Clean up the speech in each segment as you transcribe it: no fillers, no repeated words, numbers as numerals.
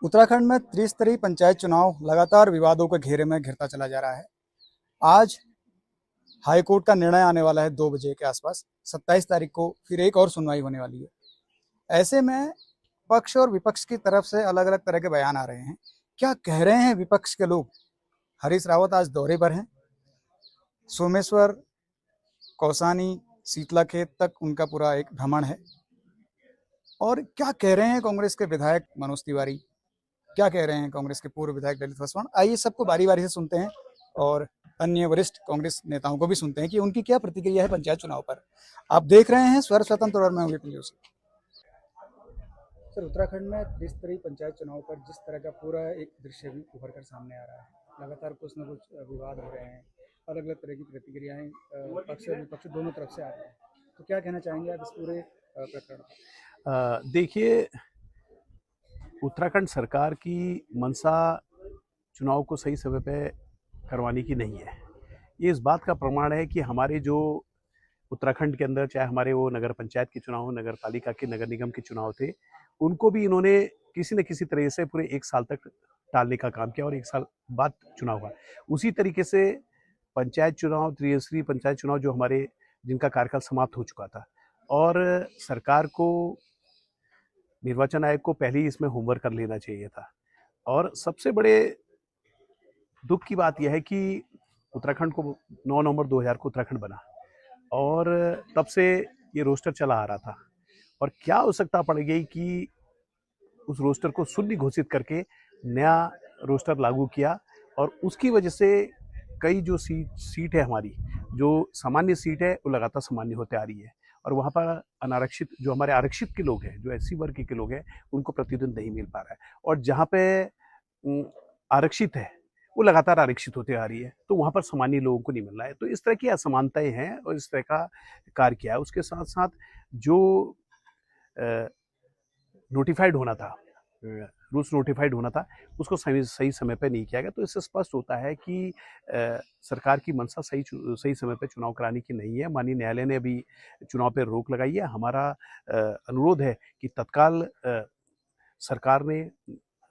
उत्तराखंड में त्रिस्तरीय पंचायत चुनाव लगातार विवादों के घेरे में घिरता चला जा रहा है। आज हाईकोर्ट का निर्णय आने वाला है 2 बजे के आसपास। 27 तारीख को फिर एक और सुनवाई होने वाली है। ऐसे में पक्ष और विपक्ष की तरफ से अलग अलग तरह के बयान आ रहे हैं। क्या कह रहे हैं विपक्ष के लोग? हरीश रावत आज दौरे पर हैं। सोमेश्वर, कौसानी, शीतलाखेत तक उनका पूरा एक भ्रमण है। और क्या कह रहे हैं कांग्रेस के विधायक मनोज तिवारी? क्या कह रहे हैं कांग्रेस के पूर्व विधायक ललित वसवाण? आइए सबको बारी बारी से सुनते हैं और अन्य वरिष्ठ कांग्रेस नेताओं को भी सुनते हैं कि उनकी क्या प्रतिक्रिया है पंचायत चुनाव पर। आप देख रहे हैं स्वर स्वतंत्र और मैं विपिन जोशी। सर, उत्तराखंड में त्रिस्तरीय पंचायत चुनाव पर जिस तरह का पूरा एक दृश्य भी उभर कर सामने आ रहा है, लगातार कुछ न कुछ विवाद हो रहे हैं, अलग अलग तरह की प्रतिक्रियाएं पक्ष और विपक्ष दोनों तरफ से आ रही हैं, तो क्या कहना चाहेंगे आप इस पूरे प्रकरण पर? देखिए, उत्तराखंड सरकार की मंशा चुनाव को सही समय पे करवाने की नहीं है। ये इस बात का प्रमाण है कि हमारे जो उत्तराखंड के अंदर, चाहे हमारे वो नगर पंचायत के चुनाव हो, नगर पालिका के, नगर निगम के चुनाव थे, उनको भी इन्होंने किसी न किसी तरह से पूरे 1 साल तक टालने का काम किया और 1 साल बाद चुनाव हुआ। उसी तरीके से पंचायत चुनाव, त्रिस्तरीय पंचायत चुनाव जो हमारे, जिनका कार्यकाल समाप्त हो चुका था, और सरकार को, निर्वाचन आयोग को पहले ही इसमें होमवर्क कर लेना चाहिए था। और सबसे बड़े दुख की बात यह है कि उत्तराखंड को 9 नवंबर 2000 को उत्तराखंड बना और तब से ये रोस्टर चला आ रहा था, और क्या आवश्यकता पड़ गई कि उस रोस्टर को शून्य घोषित करके नया रोस्टर लागू किया, और उसकी वजह से कई जो सीट है हमारी, जो सामान्य सीट है, वो लगातार सामान्य होते आ रही है, और वहाँ पर अनारक्षित, जो हमारे आरक्षित के लोग हैं, जो एससी वर्ग के लोग हैं, उनको प्रतिनिधित्व नहीं मिल पा रहा है, और जहाँ पे आरक्षित है वो लगातार आरक्षित होते आ रही है, तो वहाँ पर सामान्य लोगों को नहीं मिल रहा है। तो इस तरह की असमानताएं हैं और इस तरह का कार्य किया है। उसके साथ साथ जो नोटिफाइड होना था, रूल्स नोटिफाइड होना था, उसको सही समय पर नहीं किया गया। तो इससे स्पष्ट होता है कि सरकार की मंशा सही समय पर चुनाव कराने की नहीं है। माननीय न्यायालय ने अभी चुनाव पर रोक लगाई है। हमारा अनुरोध है कि तत्काल सरकार ने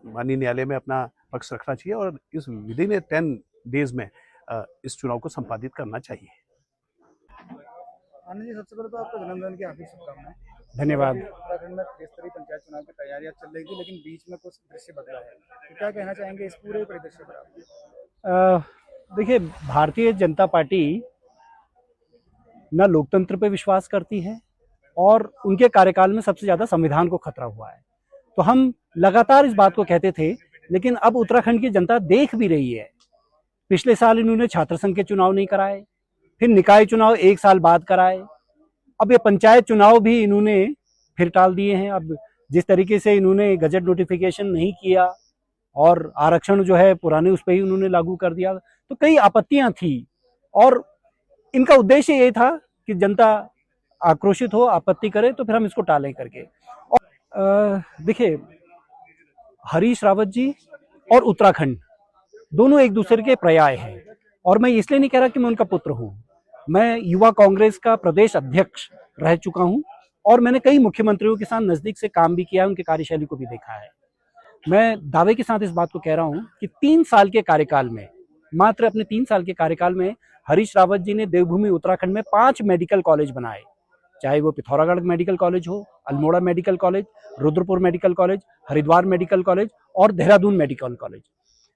माननीय न्यायालय में अपना पक्ष रखना चाहिए और इस विदिन 10 डेज में इस चुनाव को संपादित करना चाहिए। आनंद जी, सबसे पहले तो आपको जन्मदिन की हार्दिक शुभकामनाएं। धन्यवाद। उत्तराखंड में त्रिस्तरीय पंचायत चुनाव की तैयारियां चल रही थी, लेकिन बीच में कुछ दृश्य बदला है, तो क्या कहना चाहेंगे इस पूरे परिदृश्य पर आप? देखिए, भारतीय जनता पार्टी न लोकतंत्र पे विश्वास करती है और उनके कार्यकाल में सबसे ज्यादा संविधान को खतरा हुआ है। तो हम लगातार इस बात को कहते थे, लेकिन अब उत्तराखंड की जनता देख भी रही है। पिछले साल इन्होंने छात्र संघ के चुनाव नहीं कराए, फिर निकाय चुनाव 1 साल बाद कराए, अब ये पंचायत चुनाव भी इन्होंने फिर टाल दिए हैं। अब जिस तरीके से इन्होंने गजट नोटिफिकेशन नहीं किया और आरक्षण जो है पुराने उस पर ही उन्होंने लागू कर दिया, तो कई आपत्तियां थी और इनका उद्देश्य ये था कि जनता आक्रोशित हो, आपत्ति करे, तो फिर हम इसको टालें करके। और देखिए, हरीश रावत जी और उत्तराखंड दोनों एक दूसरे के पर्याय हैं, और मैं इसलिए नहीं कह रहा कि मैं उनका पुत्र हूं। मैं युवा कांग्रेस का प्रदेश अध्यक्ष रह चुका हूं और मैंने कई मुख्यमंत्रियों के साथ नजदीक से काम भी किया है, उनकी कार्यशैली को भी देखा है। मैं दावे के साथ इस बात को कह रहा हूं कि 3 साल के कार्यकाल में, मात्र अपने 3 साल के कार्यकाल में, हरीश रावत जी ने देवभूमि उत्तराखंड में 5 मेडिकल कॉलेज बनाए, चाहे वो पिथौरागढ़ मेडिकल कॉलेज हो, Almora medical college, Rudrapur medical college, Haridwar medical college और देहरादून मेडिकल कॉलेज।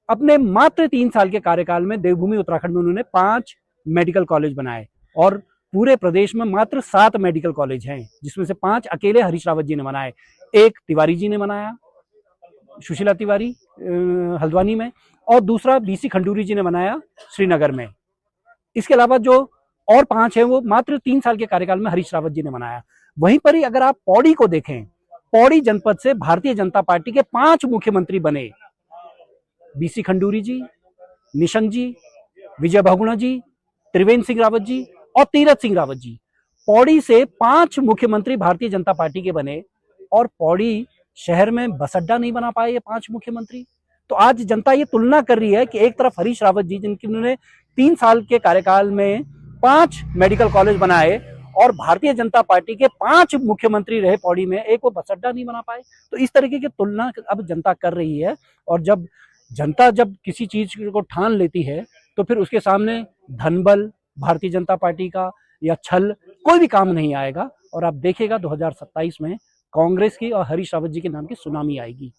अपने मात्र 3 साल के कार्यकाल में देवभूमि उत्तराखंड में उन्होंने 5 मेडिकल कॉलेज बनाए, और पूरे प्रदेश में मात्र 7 मेडिकल कॉलेज हैं, जिसमें से 5 अकेले हरीश रावत जी ने बनाए। एक तिवारी जी ने बनाया, सुशीला तिवारी हल्द्वानी में, और दूसरा बीसी खंडूरी जी ने बनाया श्रीनगर में। इसके अलावा जो और 5 हैं वो मात्र 3 साल के कार्यकाल में हरीश रावत जी ने बनाया। वहीं पर ही अगर आप पौड़ी को देखें, पौड़ी जनपद से भारतीय जनता पार्टी के 5 मुख्यमंत्री बने, बीसी खंडूरी जी, निशंक जी, विजय बहुगुणा जी, त्रिवेंद्र सिंह रावत जी और तीरथ सिंह रावत जी। पौड़ी से 5 मुख्यमंत्री भारतीय जनता पार्टी के बने, और पौड़ी शहर में बस अड्डा नहीं बना पाए ये 5 मुख्यमंत्री। तो आज जनता ये तुलना कर रही है कि एक तरफ हरीश रावत जी, जिनकी उन्होंने 3 साल के कार्यकाल में 5 मेडिकल कॉलेज बनाए, और भारतीय जनता पार्टी के 5 मुख्यमंत्री रहे पौड़ी में, एक वो बस अड्डा नहीं बना पाए। तो इस तरीके की तुलना अब जनता कर रही है, और जब जनता किसी चीज को ठान लेती है तो फिर उसके सामने धनबल भारतीय जनता पार्टी का या छल कोई भी काम नहीं आएगा। और आप देखिएगा 2027 में कांग्रेस की और हरीश रावत जी के नाम की सुनामी आएगी।